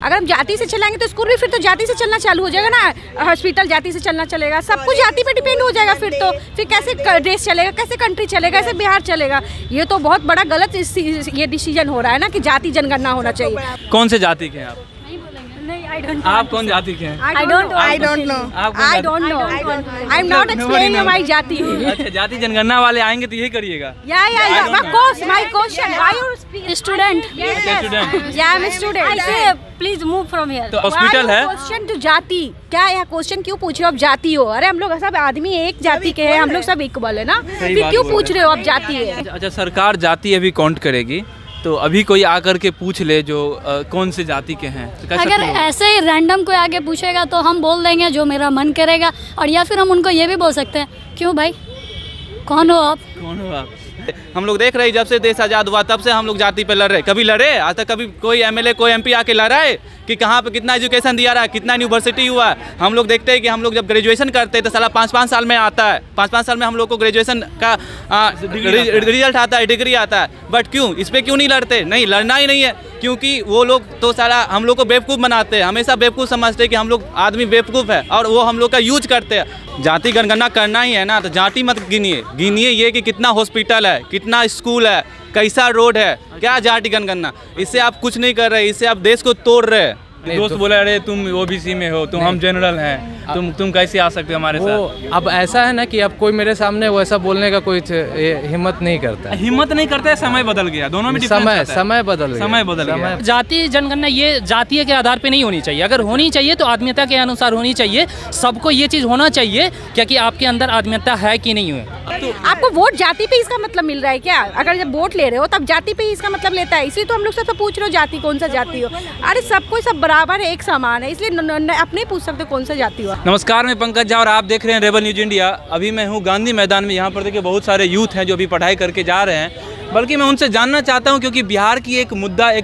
अगर हम जाति से चलाएंगे तो स्कूल भी फिर तो जाति से चलना चालू हो जाएगा ना, हॉस्पिटल जाति से चलना चलेगा, सब कुछ जाति पे डिपेंड हो जाएगा। फिर कैसे देश चलेगा, कैसे कंट्री चलेगा, कैसे बिहार चलेगा? ये तो बहुत बड़ा गलत ये डिसीजन हो रहा है ना कि जाति जनगणना होना चाहिए। कौन से जाति के हैं आप? आप कौन जाति के हैं? I don't know. I am not explaining my जाति। अच्छा, जाति जनगणना वाले आएंगे तो यही करिएगा? Yeah. Of course, my question. Why you student? Yes. Student. Yeah, I'm a student. I say please move from here. तो हॉस्पिटल है? क्वेश्चन टू जाति, क्या यह क्वेश्चन क्यों पूछ रहे हो आप जाति हो? अरे हम लोग सब आदमी एक जाति के हैं, हम लोग सब इक्वल है ना, फिर क्यों पूछ रहे हो आप जाति है? अच्छा, सरकार जाति अभी काउंट करेगी तो अभी कोई आकर के पूछ ले जो कौन से जाति के हैं तो अगर ऐसे ही रैंडम कोई आगे पूछेगा तो हम बोल देंगे जो मेरा मन करेगा, और या फिर हम उनको ये भी बोल सकते हैं क्यों भाई कौन हो आप? हम लोग देख रहे हैं जब से देश आज़ाद हुआ तब से हम लोग जाति पे लड़ रहे। कभी लड़े आज तक? कभी कोई एमएलए कोई एमपी आके लड़ा है कि कहाँ पे कितना एजुकेशन दिया रहा है, कितना यूनिवर्सिटी हुआ है? हम लोग देखते हैं कि हम लोग जब ग्रेजुएशन करते हैं तो साला 5-5 साल में आता है, 5-5 साल में हम लोग को ग्रेजुएशन का रिजल्ट आता है, डिग्री आता है। बट क्यों इस पर क्यों नहीं लड़ते? नहीं, लड़ना ही नहीं है, क्योंकि वो लोग तो साला हम लोग को बेवकूफ़ बनाते हैं, हमेशा बेवकूफ़ समझते हैं कि हम लोग आदमी बेवकूफ़ है और वो हम लोग का यूज करते हैं। जाति जनगणना करना ही है ना तो जाति मत गिनिए ये कि कितना हॉस्पिटल है, कितना स्कूल है, कैसा रोड है, क्या जाति जनगणना? इससे आप कुछ नहीं कर रहे, इससे आप देश को तोड़ रहे हैं। दोस्त बोला अरे तुम ओबीसी में हो, हम जनरल हैं, तुम कैसे आ सकते हो हमारे साथ? अब ऐसा है ना कि अब कोई मेरे सामने वैसा बोलने का कोई हिम्मत नहीं करता। हिम्मत नहीं करता, समय बदल गया, दोनों में समय बदल गया। जाति जनगणना ये जातीय के आधार पे नहीं होनी चाहिए। अगर होनी चाहिए तो आत्मीयता के अनुसार होनी चाहिए। सबको ये चीज़ होना चाहिए क्या कि आपके अंदर आत्मीयता है कि नहीं है। तो आपको वोट जाति पे इसका मतलब मिल रहा है क्या? अगर जब वोट ले रहे हो तब जाति पे इसका मतलब लेता है, इसलिए तो हम लोग सबसे पूछ रहे हो जाति कौन सा जाति हो। अरे सबको सब बराबर है, एक समान है, इसलिए अपने पूछ सकते कौन सा जाति हो। नमस्कार, मैं पंकज झा और आप देख रहे हैं रेबल न्यूज इंडिया। अभी मैं हूँ गांधी मैदान में। यहाँ पर देखिए बहुत सारे यूथ हैं जो अभी पढ़ाई करके जा रहे हैं, बल्कि मैं उनसे जानना चाहता हूं क्योंकि बिहार की एक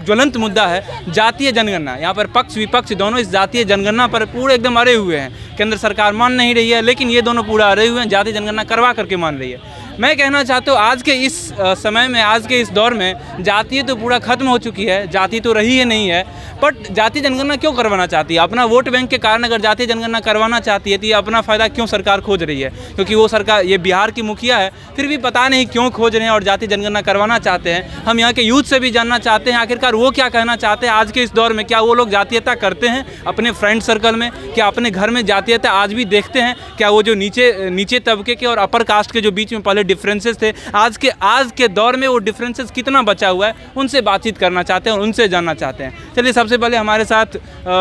ज्वलंत मुद्दा है जातीय जनगणना। यहाँ पर पक्ष विपक्ष दोनों इस जातीय जनगणना पर पूरे एकदम अड़े हुए हैं। केंद्र सरकार मान नहीं रही है, लेकिन ये दोनों पूरा अड़े हुए हैं, जातीय जनगणना करवा करके मान रही है। मैं कहना चाहता हूँ आज के इस समय में, आज के इस दौर में जाति तो पूरा खत्म हो चुकी है, जाति तो रही है नहीं है, बट जातीय जनगणना क्यों करवाना चाहती है? अपना वोट बैंक के कारण अगर जातीय जनगणना करवाना चाहती है तो ये अपना फ़ायदा क्यों सरकार खोज रही है? क्योंकि वो सरकार, ये बिहार की मुखिया है, फिर भी पता नहीं क्यों खोज रहे हैं और जातीय जनगणना करवाना चाहते हैं। हम यहाँ के यूथ से भी जानना चाहते हैं आखिरकार वो क्या कहना चाहते हैं आज के इस दौर में। क्या वो लोग जातीयता करते हैं अपने फ्रेंड सर्कल में? क्या अपने घर में जातीयता आज भी देखते हैं? क्या वो जो नीचे तबके के और अपर कास्ट के जो बीच में पहले डिफरेंसेस थे, आज के दौर में वो डिफरेंसेस कितना बचा हुआ है? उनसे बातचीत करना चाहते हैं और उनसे जानना चाहते हैं। चलिए सबसे पहले हमारे साथ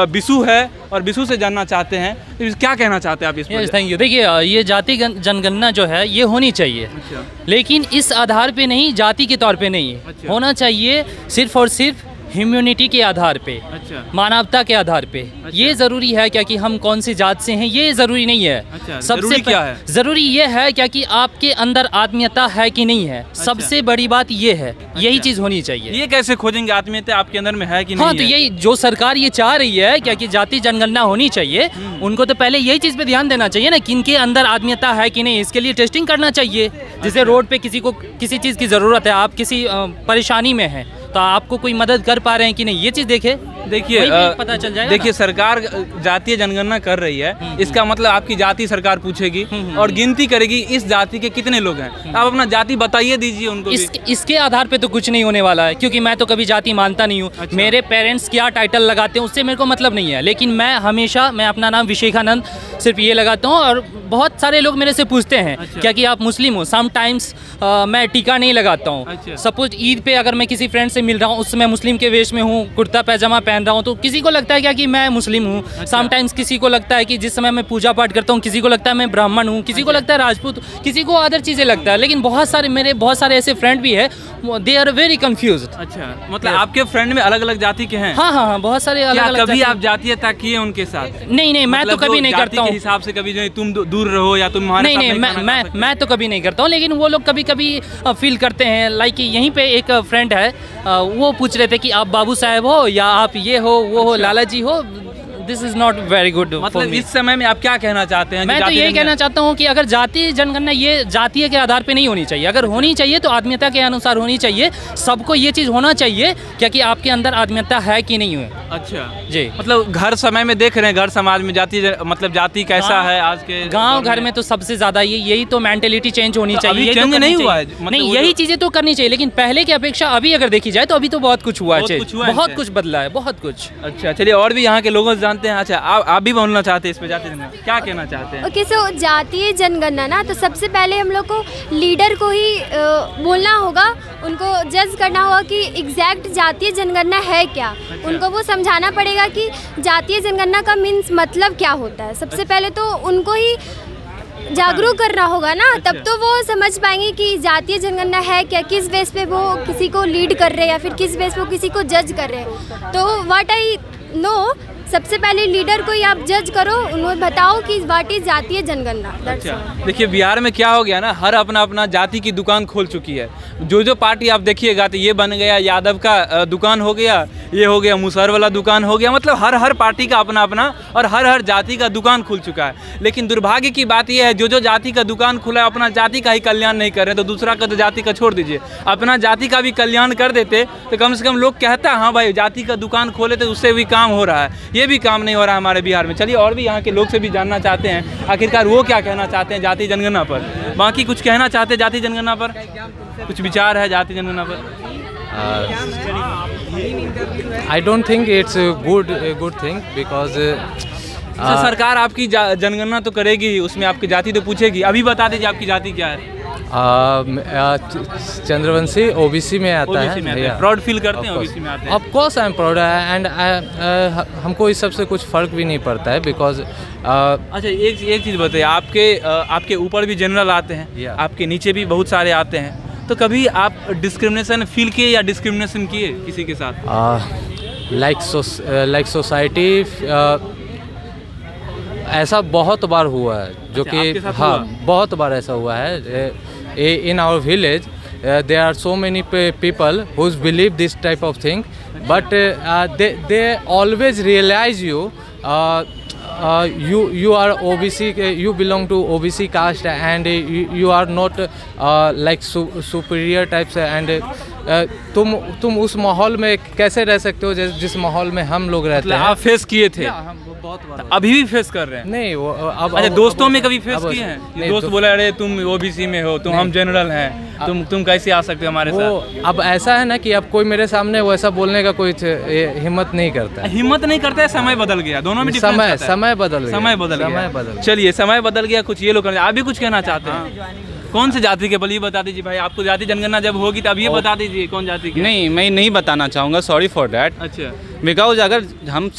बिशु है और बिशु से जानना चाहते हैं क्या कहना चाहते हैं आप इस पर? Thank you. देखिए ये जाति जनगणना जो है ये होनी चाहिए। अच्छा। लेकिन इस आधार पे नहीं, जाति के तौर पे नहीं है। अच्छा। होना चाहिए सिर्फ और सिर्फ ह्यूमैनिटी के आधार पे। अच्छा। मानवता के आधार पे। अच्छा। ये ज़रूरी है क्या कि हम कौन सी जात से हैं ये ज़रूरी नहीं है। अच्छा। सबसे क्या है? ज़रूरी ये है क्या कि आपके अंदर आत्मीयता है कि नहीं है। अच्छा। सबसे सबसे बड़ी बात ये है। यही चीज़ होनी चाहिए। ये कैसे खोजेंगे आत्मीयता आपके अंदर में है कि नहीं? हाँ, तो यही जो सरकार ये चाह रही है क्या कि जाति जनगणना होनी चाहिए, उनको तो पहले यही चीज़ पे ध्यान देना चाहिए ना कि इनके अंदर आत्मीयता है कि नहीं। इसके लिए टेस्टिंग करना चाहिए। जैसे रोड पे किसी को किसी चीज़ की ज़रूरत है, आप किसी परेशानी में हैं तो आपको कोई मदद कर पा रहे हैं कि नहीं, ये चीज़ देखिए पता चल जाएगा। देखिए सरकार जातीय जनगणना कर रही है, इसका मतलब आपकी जाति सरकार पूछेगी और गिनती करेगी इस जाति के कितने लोग हैं। आप अपना जाति बताइए दीजिए उनको। इसके आधार पे तो कुछ नहीं होने वाला है, क्योंकि मैं तो कभी जाति मानता नहीं हूँ। अच्छा। मेरे पेरेंट्स क्या टाइटल लगाते हैं उससे मेरे को मतलब नहीं है, लेकिन मैं हमेशा अपना नाम विवेकानंद सिर्फ ये लगाता हूँ। और बहुत सारे लोग मेरे से पूछते हैं अच्छा। क्या कि आप मुस्लिम हो। समटाइम्स मैं टीका नहीं लगाता हूँ। अच्छा। सपोज ईद पे अगर मैं किसी फ्रेंड से मिल रहा हूँ, उस समय मुस्लिम के वेश में हूँ, कुर्ता पैजामा पहन रहा हूँ, तो किसी को लगता है क्या कि मैं मुस्लिम हूँ। अच्छा। समटाइम्स किसी को लगता है कि जिस समय मैं पूजा पाठ करता हूँ, किसी को लगता है मैं ब्राह्मण हूँ, किसी को लगता है राजपूत, किसी को अदर चीज़ें लगता है। लेकिन मेरे बहुत सारे ऐसे फ्रेंड भी है, दे आर वेरी कंफ्यूज्ड। अच्छा, मतलब आपके फ्रेंड में अलग अलग जाति के हैं? हाँ, बहुत सारे अलग। कभी आप जातीयता किए उनके साथ? नहीं, मैं तो कभी नहीं करता हूँ। हिसाब से कभी जो तुम दूर रहो या तुम हमारे साथ नहीं, मैं तो कभी नहीं करता हूँ। लेकिन वो लोग कभी कभी फील करते हैं। लाइक यहीं पे एक फ्रेंड है, वो पूछ रहे थे कि आप बाबू साहब हो या आप ये हो वो हो, लाला जी हो। This is not very good. मतलब इस समय में आप क्या कहना चाहते हैं? मैं तो यही कहना चाहता हूँ कि अगर जातीय जनगणना ये जातीय के आधार पे नहीं होनी चाहिए, अगर होनी चाहिए तो आत्मीयता के अनुसार होनी चाहिए। सबको ये चीज़ होना चाहिए क्या कि आपके अंदर आत्मीयता है कि नहीं है। अच्छा जी, मतलब घर समय में देख रहे हैं, घर समाज में मतलब जाति कैसा है आज के गांव घर में तो सबसे ज्यादा यही तो मेंटेलिटी चेंज होनी चाहिए। अभी यही चेंज तो नहीं करनी हुआ है, चाहिए। मतलब नहीं, वो यही जो- चीजें तो करनी चाहिए, लेकिन पहले की अपेक्षा अभी अगर देखी जाए तो अभी तो बहुत कुछ हुआ है, बहुत कुछ हुआ है बहुत change। कुछ बदला है, बहुत कुछ। अच्छा चलिए, और भी यहाँ के लोगों से जानते हैं। अच्छा आप भी बोलना चाहते हैं इस पे, जाति जनगणना क्या कहना चाहते हैं? ओके, सो जातीय जनगणना ना, तो सबसे पहले हम लोग को लीडर को ही बोलना होगा, उनको जज करना होगा कि एग्जैक्ट जातीय जनगणना है क्या। उनको वो समझाना पड़ेगा कि जातीय जनगणना का मीन्स मतलब क्या होता है। सबसे पहले तो उनको ही जागरूक करना होगा ना, तब तो वो समझ पाएंगे कि जातीय जनगणना है क्या, किस बेस पे वो किसी को लीड कर रहे हैं या फिर किस बेस पे वो किसी को जज कर रहे हैं। तो व्हाट आई नो, सबसे पहले लीडर को ही आप जज करो, उन्हें बताओ कि व्हाट इज जातीय जनगणना। अच्छा देखिए, बिहार में क्या हो गया ना, हर अपना अपना जाति की दुकान खोल चुकी है। जो पार्टी आप देखिएगा तो ये बन गया यादव का दुकान हो गया, ये हो गया मुसहर वाला दुकान हो गया। मतलब हर पार्टी का अपना अपना और हर जाति का दुकान खुल चुका है। लेकिन दुर्भाग्य की बात यह है, जो जाति का दुकान खुला है अपना जाति का ही कल्याण नहीं कर रहे, तो दूसरा का तो जाति का छोड़ दीजिए, अपना जाति का भी कल्याण कर देते तो कम से कम लोग कहता हाँ भाई जाति का दुकान खोले तो उससे भी काम हो रहा है। ये भी काम नहीं हो रहा है हमारे बिहार में। चलिए और भी यहाँ के लोग से भी जानना चाहते हैं आखिरकार वो क्या कहना चाहते हैं जाति जनगणना पर। बाकी कुछ कहना चाहते हैं जाति जनगणना पर, कुछ विचार है जाति जनगणना पर? I don't think it's a good thing because सरकार आपकी जनगणना तो करेगी ही, उसमें आपकी जाति तो पूछेगी। अभी बता दीजिए आपकी जाति क्या है? चंद्रवंशी ओबीसी में आता OBC में है। प्राउड फील करते हैं ओबीसी में आते हैं? Of course I am proud and हमको इस सब से कुछ फर्क भी नहीं पड़ता है बिकॉज अच्छा एक चीज़ बताइए, आपके ऊपर भी जनरल आते हैं, Yeah. आपके नीचे भी बहुत सारे आते हैं, तो कभी आप डिस्क्रिमिनेशन फील किए या डिस्क्रिमिनेशन किए किसी के साथ? लाइक सोसाइटी ऐसा बहुत बार हुआ है जो अच्छा, आपके कि साथ हाँ हुआ? बहुत बार ऐसा हुआ है। In our village there are so many people who believe this type of thing but they always realize you are OBC, you belong to OBC caste and you are not like superior types and तुम उस माहौल में कैसे रह सकते हो जिस माहौल में हम लोग रहते हैं। आप फेस किए थे? हम बहुत बार अभी भी फेस कर रहे हैं? नहीं वो अब अच्छा दोस्तों में कभी फेस अब- किए हैं कि नहीं, दोस्त तो- बोला अरे तुम ओबीसी में हो, तुम हम जनरल हैं, तुम कैसे आ सकते हो हमारे वो साथ? अब ऐसा है ना कि अब कोई मेरे सामने वैसा बोलने का कोई हिम्मत नहीं करता है। हिम्मत नहीं करता है, समय बदल गया, दोनों में difference आता है। समय बदल गया। समय बदल समय गया। बदल चलिए समय बदल गया, कुछ ये लोग करने, आप भी कुछ कहना चाहते हैं? कौन से जाति के बल ये बता दीजिए भाई, आपको जाति जनगणना जब होगी तब ये बता दीजिए कौन जाति के? नहीं, मैं नहीं बताना चाहूँगा, सॉरी फॉर डैट। अच्छा बिकॉज अगर हम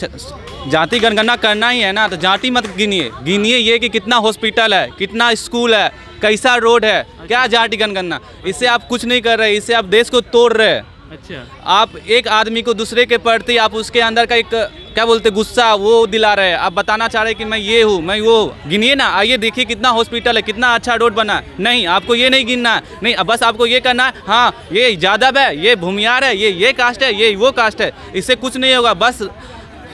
जाति जनगणना करना ही है ना तो जाति मत गिनिए ये कि कितना हॉस्पिटल है, कितना स्कूल है, कैसा रोड है, क्या जाति जनगणना। इससे आप कुछ नहीं कर रहे, इससे आप देश को तोड़ रहे हैं। अच्छा आप एक आदमी को दूसरे के प्रति आप उसके अंदर का एक क्या बोलते गुस्सा वो दिला रहे हैं। आप बताना चाह रहे हैं कि मैं ये हूँ, मैं वो। गिनिए ना, आइए देखिए कितना हॉस्पिटल है, कितना अच्छा रोड बना है। नहीं, आपको ये नहीं गिनना है, नहीं बस आपको ये करना है हाँ ये यादव है, ये भूमियार है, ये कास्ट है, ये वो कास्ट है। इससे कुछ नहीं होगा, बस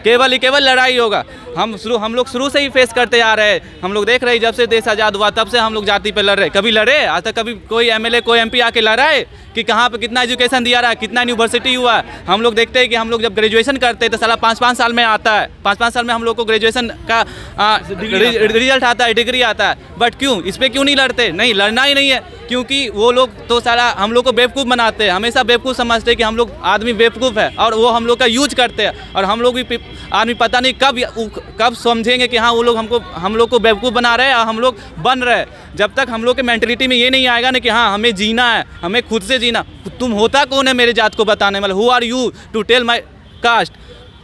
केवल लड़ाई होगा। हम लोग शुरू से ही फेस करते आ रहे हैं। हम लोग देख रहे हैं जब से देश आज़ाद हुआ तब से हम लोग जाति पे लड़ रहे। कभी लड़े आज तक? कभी कोई एमएलए कोई एमपी आके लड़ा है कि कहाँ पे कितना एजुकेशन दिया रहा है, कितना यूनिवर्सिटी हुआ है? हम लोग देखते हैं कि हम लोग जब ग्रेजुएशन करते हैं तो साला 5-5 साल में आता है, 5-5 साल में हम लोग को ग्रेजुएशन का रिजल्ट आता है, डिग्री आता है। बट क्यों इस पर क्यों नहीं लड़ते? नहीं, लड़ना ही नहीं है, क्योंकि वो लोग तो सारा हम लोग को बेवकूफ़ बनाते हैं, हमेशा बेवकूफ़ समझते हैं कि हम लोग आदमी बेवकूफ़ है और वो हम लोग का यूज करते हैं। और हम लोग भी आदमी पता नहीं कब समझेंगे कि हाँ वो लोग हम लोग को बेवकूफ़ बना रहे हैं और हम लोग बन रहे हैं। जब तक हम लोग के मेंटलिटी में ये नहीं आएगा ना कि हाँ हमें जीना है, हमें खुद से जीना। तुम होता कौन है मेरे जात को बताने वाला? Who are you to tell my caste?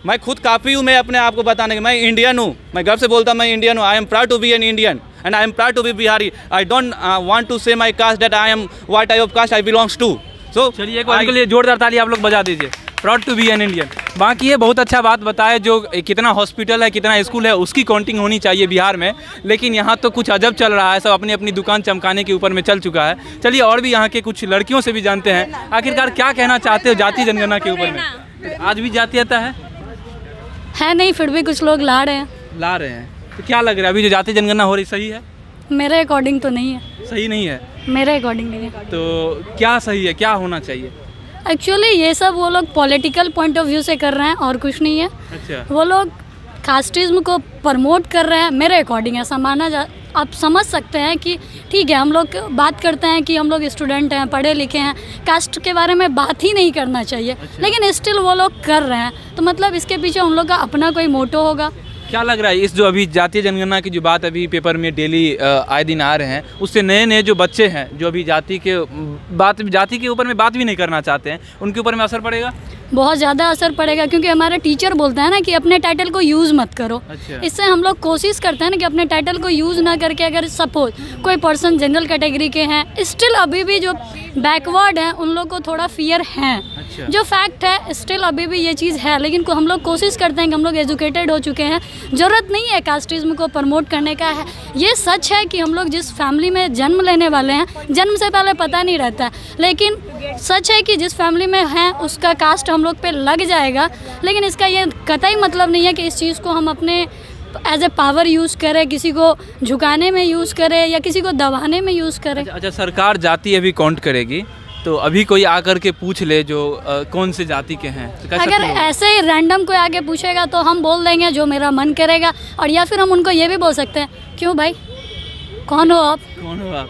मैं खुद काफ़ी हूँ मैं अपने आप को बताने के। मैं इंडियन हूँ, मैं गर्व से बोलता हूँ मैं इंडियन हूँ। I am proud to be an Indian and I am proud to be Bihari. I don't want to say my caste that I am what type of caste I belongs to. So चलिए एक बार के लिए जोरदार ताली आप लोग बजा दीजिए। Proud to be an Indian. बाकी ये बहुत अच्छा बात बताए, जो कितना हॉस्पिटल है, कितना स्कूल है, उसकी काउंटिंग होनी चाहिए बिहार में। लेकिन यहाँ तो कुछ अजब चल रहा है, सब अपनी अपनी दुकान चमकाने के ऊपर में चल चुका है। चलिए और भी यहाँ के कुछ लड़कियों से भी जानते हैं आखिरकार क्या कहना चाहते हो जाति जनगणना के ऊपर में। आज भी जातीयता है? है नहीं, फिर भी कुछ लोग ला रहे हैं। ला रहे हैं तो क्या लग रहा है अभी जो जाति जनगणना हो रही सही है? मेरे अकॉर्डिंग तो नहीं है, सही नहीं है। मेरे अकॉर्डिंग नहीं है। तो क्या सही है, क्या होना चाहिए? एक्चुअली ये सब वो लोग पॉलिटिकल पॉइंट ऑफ व्यू से कर रहे हैं और कुछ नहीं है। अच्छा, वो लोग कास्टिज्म को प्रमोट कर रहे हैं, मेरे अकॉर्डिंग ऐसा माना जा। आप समझ सकते हैं कि ठीक है, हम लोग बात करते हैं कि हम लोग स्टूडेंट हैं, पढ़े लिखे हैं, कास्ट के बारे में बात ही नहीं करना चाहिए। अच्छा। लेकिन स्टिल वो लोग कर रहे हैं, तो मतलब इसके पीछे हम लोग का अपना कोई मोटो होगा। क्या लग रहा है इस जो अभी जातीय जनगणना की जो बात अभी पेपर में डेली आए दिन आ रहे हैं, उससे नए नए जो बच्चे हैं जो अभी जाति के ऊपर में बात भी नहीं करना चाहते हैं, उनके ऊपर में असर पड़ेगा? बहुत ज़्यादा असर पड़ेगा, क्योंकि हमारे टीचर बोलते हैं ना कि अपने टाइटल को यूज़ मत करो। अच्छा। इससे हम लोग कोशिश करते हैं ना कि अपने टाइटल को यूज़ ना करके, अगर सपोज कोई पर्सन जनरल कैटेगरी के हैं, स्टिल अभी भी जो बैकवर्ड हैं उन लोग को थोड़ा फियर है। अच्छा। जो फैक्ट है, स्टिल अभी भी ये चीज़ है, लेकिन हम लोग कोशिश करते हैं कि हम लोग एजुकेटेड हो चुके हैं, ज़रूरत नहीं है कास्टिज्म को प्रमोट करने का है। ये सच है कि हम लोग जिस फैमिली में जन्म लेने वाले हैं, जन्म से पहले पता नहीं रहता है, लेकिन सच है कि जिस फैमिली में हैं उसका कास्ट हम लोग पे लग जाएगा। लेकिन इसका ये कतई मतलब नहीं है कि इस चीज़ को हम अपने एज ए पावर यूज़ करें, किसी को झुकाने में यूज़ करें या किसी को दबाने में यूज़ करें। अच्छा, सरकार जाति अभी काउंट करेगी, तो अभी कोई आकर के पूछ ले जो कौन से जाति के हैं, तो कैसा अगर feel होगा? ऐसे ही रैंडम कोई आगे पूछेगा तो हम बोल देंगे जो मेरा मन करेगा, और या फिर हम उनको ये भी बोल सकते हैं, क्यों भाई, कौन हो आप? कौन हो आप?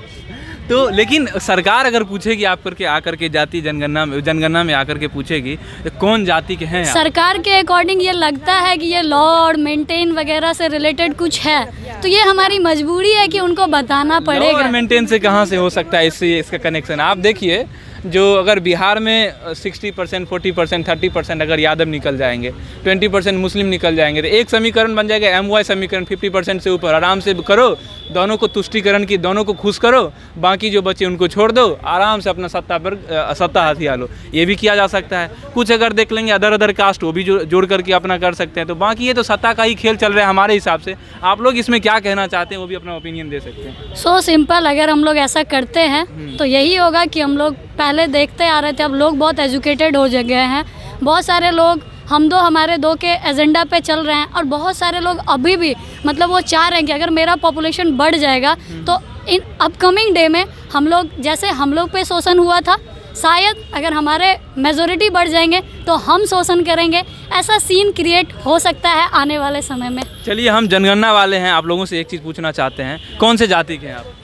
तो लेकिन सरकार अगर पूछेगी आप करके आकर के जाति जनगणना में आकर के पूछेगी तो कौन जाति के हैं आप? सरकार के अकॉर्डिंग ये लगता है कि ये लॉ और मेंटेन वगैरह से रिलेटेड कुछ है, तो ये हमारी मजबूरी है कि उनको बताना पड़ेगा। गवर्नमेंट से कहाँ से हो सकता है इससे इसका कनेक्शन? आप देखिए, जो अगर बिहार में 60%, 40%, 30% अगर यादव निकल जाएंगे, 20% मुस्लिम निकल जाएंगे, तो एक समीकरण बन जाएगा MY समीकरण, 50% से ऊपर आराम से करो, दोनों को तुष्टिकरण की, दोनों को खुश करो, बाकी जो बच्चे उनको छोड़ दो, आराम से अपना सत्ता हाथिया लो। ये भी किया जा सकता है। कुछ अगर देख लेंगे अदर कास्ट, वो भी जोड़ करके अपना कर सकते हैं। तो बाकी ये तो सत्ता का ही खेल चल रहा है हमारे हिसाब से। आप लोग इसमें क्या कहना चाहते हैं, वो भी अपना ओपिनियन दे सकते हैं। सो सिंपल, अगर हम लोग ऐसा करते हैं तो यही होगा कि हम लोग पहले देखते आ रहे थे, अब लोग बहुत एजुकेटेड हो गए हैं, बहुत सारे लोग हमारे दो के एजेंडा पे चल रहे हैं, और बहुत सारे लोग अभी भी मतलब वो चाह रहे हैं कि अगर मेरा पॉपुलेशन बढ़ जाएगा तो इन अपकमिंग डे में हम लोग, जैसे हम लोग पे शोषण हुआ था, शायद अगर हमारे मेजोरिटी बढ़ जाएंगे तो हम शोषण करेंगे। ऐसा सीन क्रिएट हो सकता है आने वाले समय में। चलिए, हम जनगणना वाले हैं, आप लोगों से एक चीज़ पूछना चाहते हैं, कौन से जाति के हैं आप?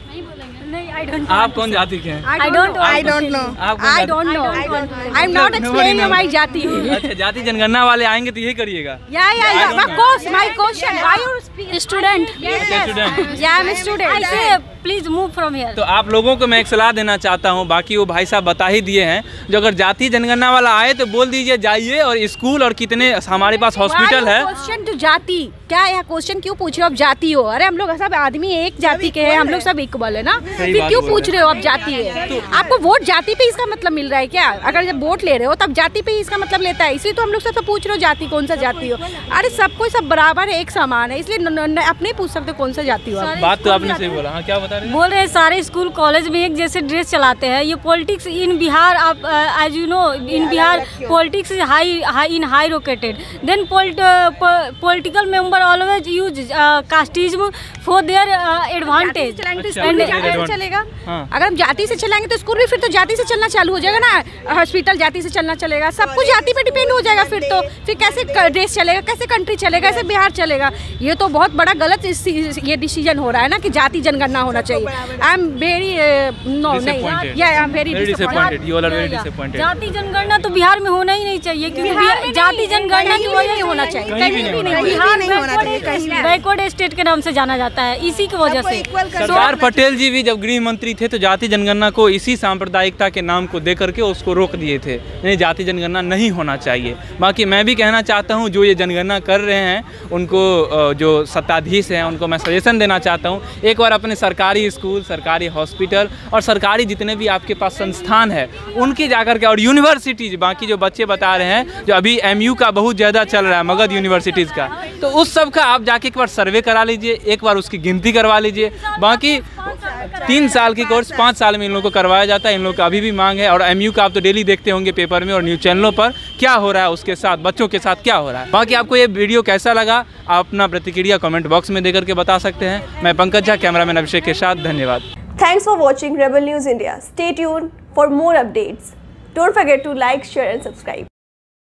आप कौन जाति के हैं? I don't know. I don't know. I'm not explaining my jati. अच्छा, जाति जनगणना वाले आएंगे तो यही करिएगा? Yeah. Of course. My question. Why you speak? Student, student. Yeah, I'm a student. Please move from here. तो आप लोगों को मैं एक सलाह देना चाहता हूँ, बाकी वो भाई साहब बता ही दिए हैं, जो अगर जाति जनगणना वाला आए तो बोल दीजिए जाइए, और स्कूल और कितने हमारे पास हॉस्पिटल है। क्वेश्चन टू जाति, क्या यह क्वेश्चन क्यों पूछ रहे हो आप जाति हो? अरे हम लोग सब आदमी एक जाति के हैं, हम लोग सब इक्वल है ना, फिर क्यों पूछ रहे हो आप जाति है? आपको वोट जाति पे इसका मतलब मिल रहा है क्या? अगर जब वोट ले रहे हो तब जाति पे इसका मतलब लेता है, इसलिए तो हम लोग सबसे पूछ रहे हो जाति, कौन सा जाति हो? अरे सबको सब बराबर है, एक समान है, इसलिए आप नहीं पूछ सकते कौन सा जाति हो आप। बात तो आपने सही बोला। हाँ, क्या बता रहे हैं? बोल रहे हैं सारे स्कूल कॉलेज में एक जैसे ड्रेस चलाते हैं। ये पॉलिटिक्स इन बिहार, आप as you know, in Bihar politics is high rocketed, then political member always use casteism for their advantage. चलेगा अगर हम जाति से चलाएंगे तो स्कूल भी फिर तो जाति से चलना चालू हो जाएगा ना, हॉस्पिटल जाति से चलना चलेगा, सब कुछ जाति पे डिपेंड हो जाएगा। फिर कैसे देश चलेगा, कैसे कंट्री चलेगा, कैसे बिहार चलेगा? ये तो बहुत बड़ा गलत ये डिसीजन हो रहा है ना कि जाति जनगणना होना चाहिए। I am very disappointed. जाति जनगणना तो बिहार में होना ही नहीं चाहिए, क्योंकि जाति जनगणना की वजह से होना चाहिए, कहीं भी नहीं। बिहार बैकवर्ड स्टेट के नाम से जाना जाता है, इसी की वजह से। सरदार पटेल जी भी जब गृह मंत्री थे तो जाति जनगणना को इसी सांप्रदायिकता के नाम को दे करके उसको रोक दिए थे, नहीं जाति जनगणना नहीं होना चाहिए। बाकी मैं भी कहना चाहता हूँ जो ये जनगणना कर रहे हैं उनको, जो सत्ताधीश हैं उनको मैं सजेशन देना चाहता हूँ, एक बार अपने सरकारी स्कूल, सरकारी हॉस्पिटल और सरकारी जितने भी आपके पास संस्थान है उनके जाकर के, और यूनिवर्सिटीज, बाकी जो बच्चे बता रहे हैं जो अभी MU का बहुत ज़्यादा चल रहा है, मगध यूनिवर्सिटीज़ का, तो उस सब का आप जाके एक बार सर्वे करा लीजिए, एक बार उसकी गिनती करवा लीजिए। बाकी 3 साल की कोर्स 5 साल में इन लोगों को करवाया जाता है। इन लोगों का अभी भी मांग है। और MU का आप तो डेली देखते होंगे पेपर में और न्यूज़ चैनलों पर, क्या हो रहा है उसके साथ, बच्चों के साथ क्या हो रहा है। बाकी आपको ये वीडियो कैसा लगा, आप अपना प्रतिक्रिया कमेंट बॉक्स में देकर के बता सकते हैं। मैं पंकज झा, कैमरामैन अभिषेक के साथ, धन्यवाद। Thanks for watching Rebel News India. Stay tuned for more updates. Don't forget to like, share and subscribe.